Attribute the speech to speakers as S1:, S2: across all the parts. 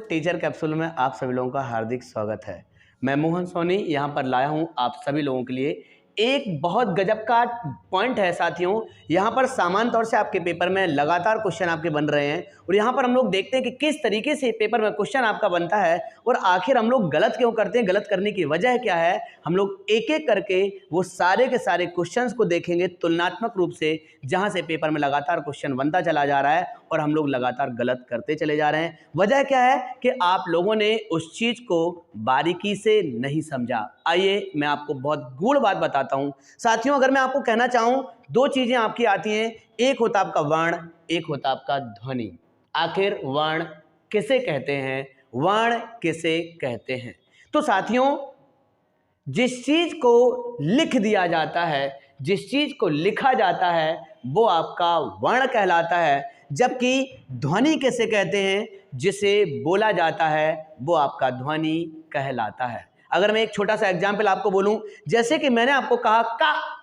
S1: Teacher capsule में आप सभी लोगों का हार्दिक स्वागत है। मैं मोहन सोनी यहाँ पर लाया हूँ आप सभी लोगों के लिए एक बहुत गजब का पॉइंट है साथियों। यहाँ पर सामान्य तौर से आपके पेपर में लगातार क्वेश्चन आपके बन रहे हैं और यहाँ पर हम लोग देखते हैं कि किस तरीके से पेपर में क्वेश्चन आपका बनता है और आखिर हम लोग गलत क्यों करते हैं, गलत करने की वजह क्या है। हम लोग एक एक करके वो सारे के सारे क्वेश्चंस को देखेंगे तुलनात्मक रूप से, जहाँ से पेपर में लगातार क्वेश्चन बनता चला जा रहा है और हम लोग लगातार गलत करते चले जा रहे हैं। वजह क्या है कि आप लोगों ने उस चीज़ को बारीकी से नहीं समझा। आइए मैं आपको बहुत गूढ़ बात बताता हूं साथियों। अगर मैं आपको कहना चाहूं, दो चीजें आपकी आती हैं, एक होता आपका वर्ण, एक होता आपका ध्वनि। आखिर वर्ण किसे कहते हैं, वर्ण किसे कहते हैं? तो साथियों, जिस चीज को लिख दिया जाता है, जिस चीज को लिखा जाता है वो आपका वर्ण कहलाता है, जबकि ध्वनि किसे कहते हैं? जिसे बोला जाता है वो आपका ध्वनि कहलाता है। अगर मैं एक छोटा सा एग्जाम्पल आपको बोलूं, जैसे कि मैंने आपको कहा का,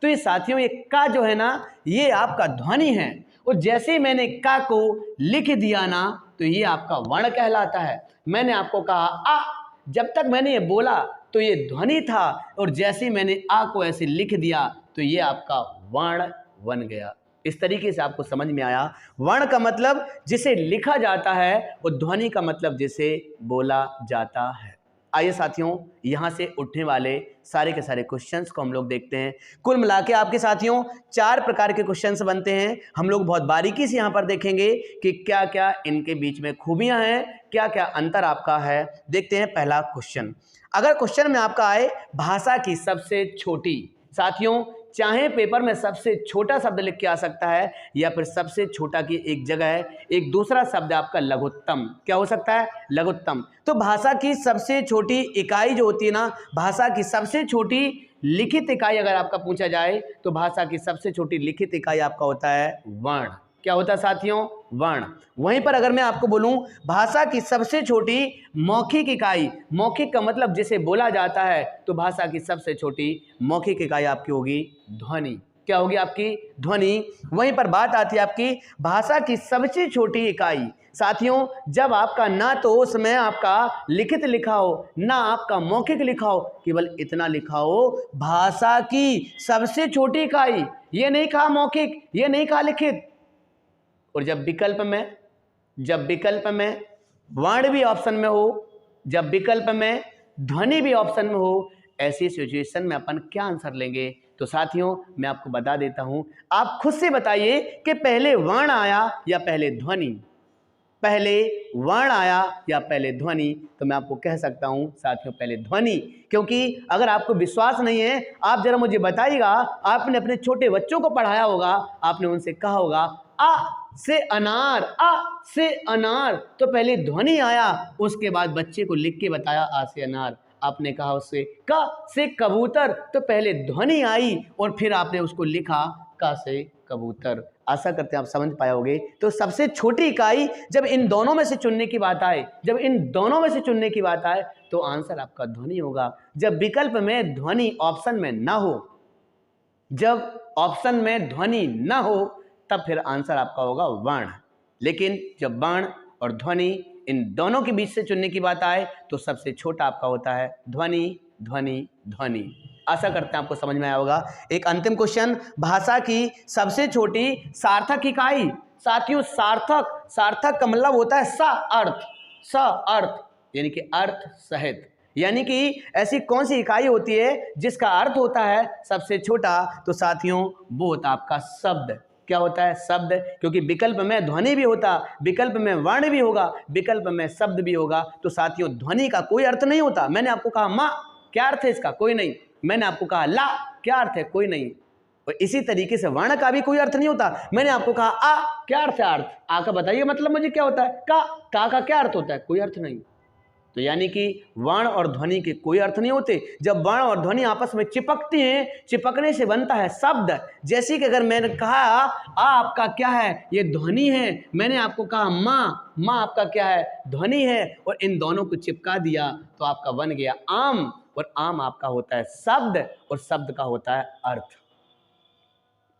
S1: तो ये साथियों ये का जो है ना, ये आपका ध्वनि है और जैसे ही मैंने का को लिख दिया ना, तो ये आपका वर्ण कहलाता है। मैंने आपको कहा आ, जब तक मैंने ये बोला तो ये ध्वनि था और जैसे ही मैंने आ को ऐसे लिख दिया तो ये आपका वर्ण बन गया। इस तरीके से आपको समझ में आया। वर्ण का मतलब जिसे लिखा जाता है और ध्वनि का मतलब जिसे बोला जाता है। आइए साथियों, यहाँ से उठने वाले सारे के सारे क्वेश्चंस को हम लोग देखते हैं। कुल मिला के आपके साथियों 4 प्रकार के क्वेश्चंस बनते हैं। हम लोग बहुत बारीकी से यहाँ पर देखेंगे कि क्या क्या इनके बीच में खूबियाँ हैं, क्या क्या अंतर आपका है। देखते हैं पहला क्वेश्चन। अगर क्वेश्चन में आपका आए भाषा की सबसे छोटी, साथियों चाहे पेपर में सबसे छोटा शब्द लिख के आ सकता है या फिर सबसे छोटा की एक जगह है एक दूसरा शब्द आपका लघुत्तम। क्या हो सकता है? लघुत्तम। तो भाषा की सबसे छोटी इकाई जो होती है ना, भाषा की सबसे छोटी लिखित इकाई अगर आपका पूछा जाए तो भाषा की सबसे छोटी लिखित इकाई आपका होता है वर्ण। क्या होता है साथियों? वर्ण। वहीं पर अगर मैं आपको बोलूं भाषा की सबसे छोटी मौखिक इकाई, मौखिक का मतलब जिसे बोला जाता है, तो भाषा की सबसे छोटी मौखिक इकाई आपकी होगी ध्वनि। क्या होगी आपकी? ध्वनि। वहीं पर बात आती है आपकी भाषा की सबसे छोटी इकाई। साथियों जब आपका ना तो उसमें आपका लिखित लिखा हो ना आपका मौखिक लिखा हो, केवल इतना लिखा हो भाषा की सबसे छोटी इकाई, ये नहीं कहा मौखिक, ये नहीं कहा लिखित। और जब विकल्प में वर्ण भी ऑप्शन में हो, जब विकल्प में ध्वनि भी ऑप्शन में हो, ऐसी सिचुएशन में अपन क्या आंसर लेंगे? तो साथियों मैं आपको बता देता हूं, आप खुद से बताइए कि पहले वर्ण आया या पहले ध्वनि, पहले वर्ण आया या पहले ध्वनि। तो मैं आपको कह सकता हूं साथियों पहले ध्वनि, क्योंकि अगर आपको विश्वास नहीं है आप जरा मुझे बताइएगा, आपने अपने छोटे बच्चों को पढ़ाया होगा, आपने उनसे कहा होगा आ से अनार, आ से अनार, तो पहले ध्वनि आया, उसके बाद बच्चे को लिख के बताया आ से अनार। आपने कहा उससे का से कबूतर, तो पहले ध्वनि आई और फिर आपने उसको लिखा का से कबूतर। आशा करते हैं आप समझ पाए होंगे। तो सबसे छोटी इकाई जब इन दोनों में से चुनने की बात आए, जब इन दोनों में से चुनने की बात आए तो आंसर आपका ध्वनि होगा। जब विकल्प में ध्वनि ऑप्शन में ना हो, जब ऑप्शन में ध्वनि ना हो, तब फिर आंसर आपका होगा वर्ण। लेकिन जब वर्ण और ध्वनि इन दोनों के बीच से चुनने की बात आए तो सबसे छोटा आपका होता है ध्वनि, ध्वनि, ध्वनि। आशा करते हैं आपको समझ में आया होगा। एक अंतिम क्वेश्चन, भाषा की सबसे छोटी सार्थक इकाई। साथियों सार्थक, सार्थक का मतलब होता है स अर्थ, स अर्थ यानी कि अर्थ सहित, यानी कि ऐसी कौन सी इकाई होती है जिसका अर्थ होता है सबसे छोटा? तो साथियों वो होता आपका शब्द। क्या होता है? शब्द। क्योंकि विकल्प में ध्वनि भी होता, विकल्प में वर्ण भी होगा, विकल्प में शब्द भी होगा। तो साथियों ध्वनि का कोई अर्थ नहीं होता। मैंने आपको कहा माँ, क्या अर्थ है इसका? कोई नहीं। मैंने आपको कहा ला, क्या अर्थ है? कोई नहीं। और इसी तरीके से वर्ण का भी कोई अर्थ नहीं होता। मैंने आपको कहा आ, क्या अर्थ है? अर्थ आ का बताइए मतलब मुझे क्या होता है? का क्या अर्थ होता है? कोई अर्थ नहीं। तो यानी कि वर्ण और ध्वनि के कोई अर्थ नहीं होते। जब वर्ण और ध्वनि आपस में चिपकती हैं, चिपकने से बनता है शब्द। जैसे कि अगर मैंने कहा आ आपका क्या है? ये ध्वनि है। मैंने आपको कहा माँ, माँ आपका क्या है? ध्वनि है। और इन दोनों को चिपका दिया तो आपका बन गया आम, और आम आपका होता है शब्द और शब्द का होता है अर्थ।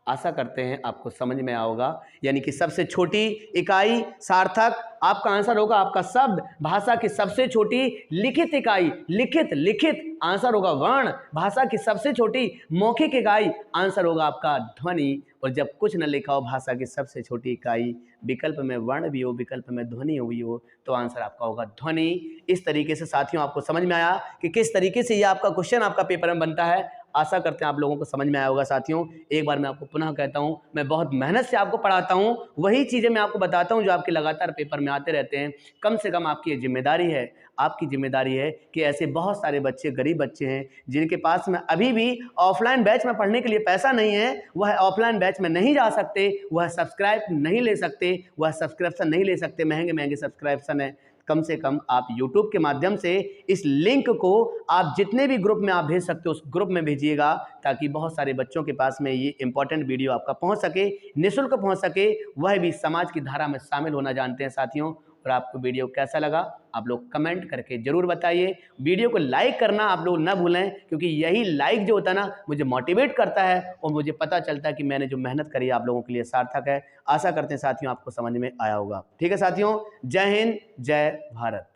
S1: आशा करते हैं आपको समझ में आया होगा। यानी कि सबसे छोटी इकाई सार्थक, आपका आंसर होगा आपका शब्द। भाषा की सबसे छोटी लिखित इकाई लिखित आंसर होगा वर्ण। भाषा की सबसे छोटी मौखिक इकाई आंसर होगा आपका ध्वनि। और जब कुछ न लिखा हो, भाषा की सबसे छोटी इकाई, विकल्प में वर्ण भी हो, विकल्प में ध्वनि भी हो, तो आंसर आपका होगा ध्वनि। इस तरीके से साथियों आपको समझ में आया कि किस तरीके से ये आपका क्वेश्चन आपका पेपर में बनता है। आशा करते हैं आप लोगों को समझ में आया होगा साथियों। एक बार मैं आपको पुनः कहता हूं, मैं बहुत मेहनत से आपको पढ़ाता हूं, वही चीजें मैं आपको बताता हूं जो आपके लगातार पेपर में आते रहते हैं। कम से कम आपकी ये जिम्मेदारी है, आपकी जिम्मेदारी है कि ऐसे बहुत सारे बच्चे, गरीब बच्चे हैं जिनके पास में अभी भी ऑफलाइन बैच में पढ़ने के लिए पैसा नहीं है, वह ऑफलाइन बैच में नहीं जा सकते, वह सब्सक्राइब नहीं ले सकते, वह सब्सक्रिप्शन नहीं ले सकते, महंगे सब्सक्रिप्शन है। कम से कम आप YouTube के माध्यम से इस लिंक को आप जितने भी ग्रुप में आप भेज सकते हो उस ग्रुप में भेजिएगा, ताकि बहुत सारे बच्चों के पास में ये इंपॉर्टेंट वीडियो आपका पहुंच सके, निःशुल्क पहुंच सके, वह भी समाज की धारा में शामिल होना जानते हैं साथियों। और आपको वीडियो कैसा लगा आप लोग कमेंट करके जरूर बताइए। वीडियो को लाइक करना आप लोग ना भूलें, क्योंकि यही लाइक जो होता है ना, मुझे मोटिवेट करता है और मुझे पता चलता है कि मैंने जो मेहनत करी आप लोगों के लिए सार्थक है। आशा करते हैं साथियों आपको समझ में आया होगा। ठीक है साथियों, जय हिंद, जय भारत।